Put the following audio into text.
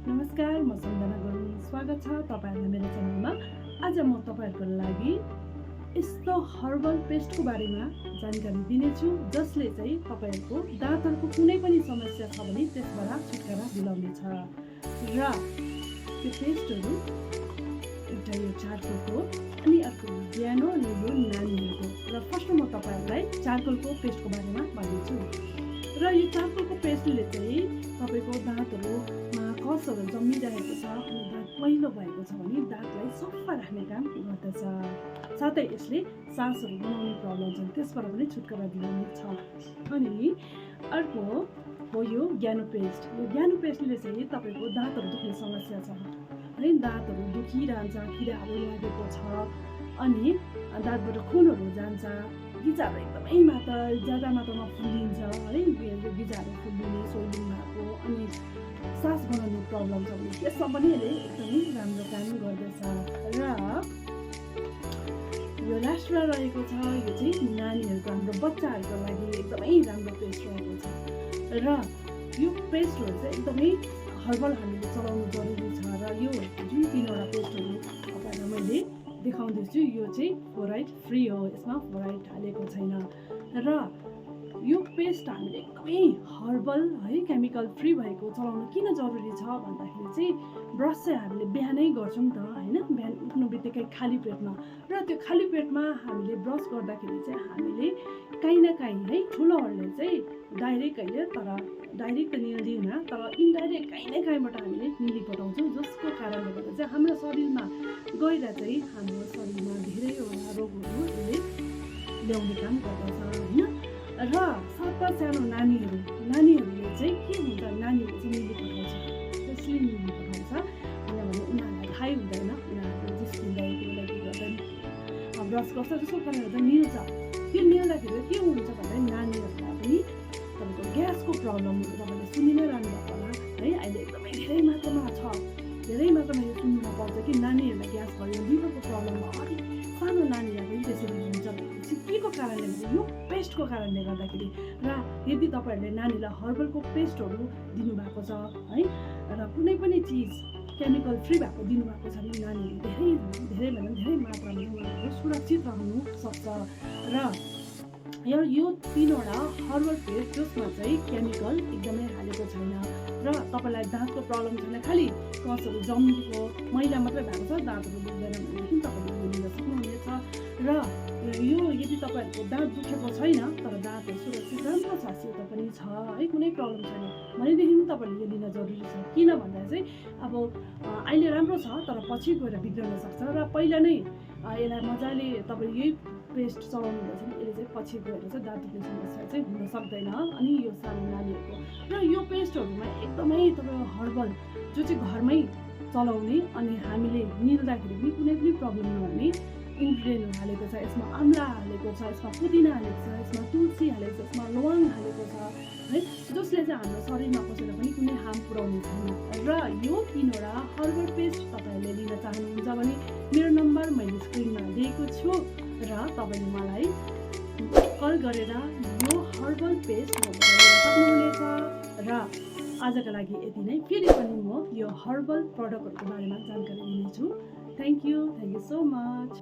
नमस्कार, म सम्झना गुरुङ। स्वागत छ तपाईहरुलाई मेरो च्यानलमा। आज म तपाईहरुको लागि यस्तो हर्बल पेस्टको बारेमा जानकारी दिनेछु जसले चाहिँ तपाईहरुको दाँतहरुको कुनै पनि समस्या छ भने त्यसबाट छुटकारा दिलाउनेछ। र यो पेस्टहरु एउटा यो चारकोलको अनि अर्को ज्यानो अनि यो नानीहरुको। र फर्स्टमा म तपाईहरुलाई चारकोलको पेस्टको बारेमा भन्दैछु। र यो चारकोलको पेस्टले चाहिँ तपाईको दाँतहरुमा कसहरू जम्मिरहेको छ अनि दाँत पहिलो भएको छ भने दाँतलाई सफा राख्ने काम गर्दछ। साथै यसले सासहरू बनाउने प्रब्लम छ त्यसबाट पनि छुटकारा दिलाउने छ। अनि अर्को हो यो ज्ञानो पेस्ट। यो ज्ञानो पेस्टले चाहिँ तपाईको दाँतहरू दुख्ने समस्या छ है, दाँतहरू दुखिरहन्छ, किराहरू लागेको छ अनि दाँतबाट खुनहरू जान्छ, गिजाहरू एकदमै ज्यादा मात्रामा फुलिन्छ है, यो गिजाहरू फुलिने, सोइलिङ भएको अनि सास बनाउने प्रब्लम छ भने त्यसमा पनि यसले एकदमै राम्रो काम गर्दछ। र यो लास्टमा रहेको छ यो चाहिँ नानीहरूको हाम्रो बच्चाहरूको लागि एकदमै राम्रो पेस्ट रहेको छ। र यो पेस्टहरू चाहिँ एकदमै हर्बल हामीले चलाउनु जरुरी छ। र यो जुन तीनवटा पेस्टहरू तपाईँलाई मैले देखाउँदैछु यो चाहिँ फ्लोराइड फ्री हो, यसमा फ्लोराइड हालेको छैन। र यो पेस्ट हामीले एकदमै हर्बल है, केमिकल फ्री भएको चलाउनु किन जरुरी छ भन्दाखेरि चाहिँ ब्रस चाहिँ हामीले बिहानै गर्छौँ त हैन, बिहान उठ्नु बित्तिकै खाली पेटमा। र त्यो खाली पेटमा हामीले ब्रस गर्दाखेरि चाहिँ हामीले काहीँ न काहीँ है, ठुलोहरूले चाहिँ डाइरेक्ट त निल्दिन, तर इन्डाइरेक्ट काहीँ न काहीँबाट हामीले निलिपठाउँछौँ, जसको कारणले गर्दा चाहिँ हाम्रो शरीरमा गएर चाहिँ हाम्रो शरीरमा धेरैवटा रोगहरू यसले ल्याउने काम गर्दछ हैन। र साथमा सानो नानीहरूले चाहिँ के हुन्छ, नानीहरूले चाहिँ निलिपठाउँछ, त्यसले निलिपठाउँछ किनभने उनीहरूलाई थाहै हुँदैन, उनीहरूले जिस्किँदै त्यसलाई के गर्दैन ब्रस गर्छ, जसको कारणले गर्दा निल्छ। त्यो निल्दाखेरि के हुन्छ भन्दा नानीहरूलाई पनि तपाईँको ग्यासको प्रब्लम हुन्छ। तपाईँले सुनि नै रहनु भएको होला है, अहिले एकदमै धेरै मात्रामा यो सुन्नु पाउँछ कि नानीहरूलाई ग्यास भयो, लिभरको प्रब्लम भयो, अलिक सानो नानीलाई पनि त्यसरी हुन्छ भनेपछि के को कारणले गर्दा यो पेस्टको कारणले गर्दाखेरि। र यदि तपाईँहरूले नानीलाई हर्बलको पेस्टहरू दिनुभएको छ है, र कुनै पनि चिज केमिकल फ्री भएको दिनुभएको छ भने नानीहरू धेरै मात्रामा उनीहरू सुरक्षित रहनु सक्छ। र यो तीनवटा हर्बल पेस्ट जसमा चाहिँ केमिकल एकदमै हालेको छैन र तपाईँलाई दाँतको प्रब्लम छैन, खालि कसहरू जम्मेको मैला मात्रै भएको छ, दाँतहरू दुख्दैन भनेदेखि तपाईँले यो लिन सक्नुहुनेछ। र यो यदि तपाईँहरूको दाँत दुखेको छैन तर दाँतहरू सुरक्षित राम्रो छ, सेतो पनि छ है, कुनै प्रब्लम छैन भनेदेखि पनि तपाईँले यो लिन जरुरी छ। किन भन्दा चाहिँ अब अहिले राम्रो छ तर पछि गएर बिग्रन सक्छ। र पहिला नै यसलाई मजाले तपाईँ यही पेस्ट चलाउनु हुँदैछ भने यसले चाहिँ पछि गएर चाहिँ दाँत दुख्ने समस्या चाहिँ हुन सक्दैन। अनि यो सानो नानीहरूको र यो पेस्टहरूमा एकदमै तपाईँ हर्बल जो चाहिँ घरमै चलाउने अनि हामीले निल्दाखेरि पनि कुनै पनि प्रब्लम नहुने इन्ग्रिडियन्टहरू हालेको छ। यसमा आम्ला हालेको छ, यसमा पुदिना हालेको छ, यसमा तुलसी हालेको छ, यसमा ल्वाङ हालेको छ है, जसले चाहिँ हाम्रो शरीरमा पसेर पनि कुनै हार्म पुर्याउने छैन। र यो तीनवटा हर्बल पेस्ट तपाईँहरूले लिन चाहनुहुन्छ भने मेरो नम्बर मैले स्क्रिनमा दिएको छु र तपाईँले मलाई कल गरेर यो हर्बल पेस्ट लिन सक्नुहुनेछ। र आजका लागि यति नै। फेरि पनि म यो हर्बल प्रडक्टहरूको बारेमा जानकारी दिनेछु। Thank you so much.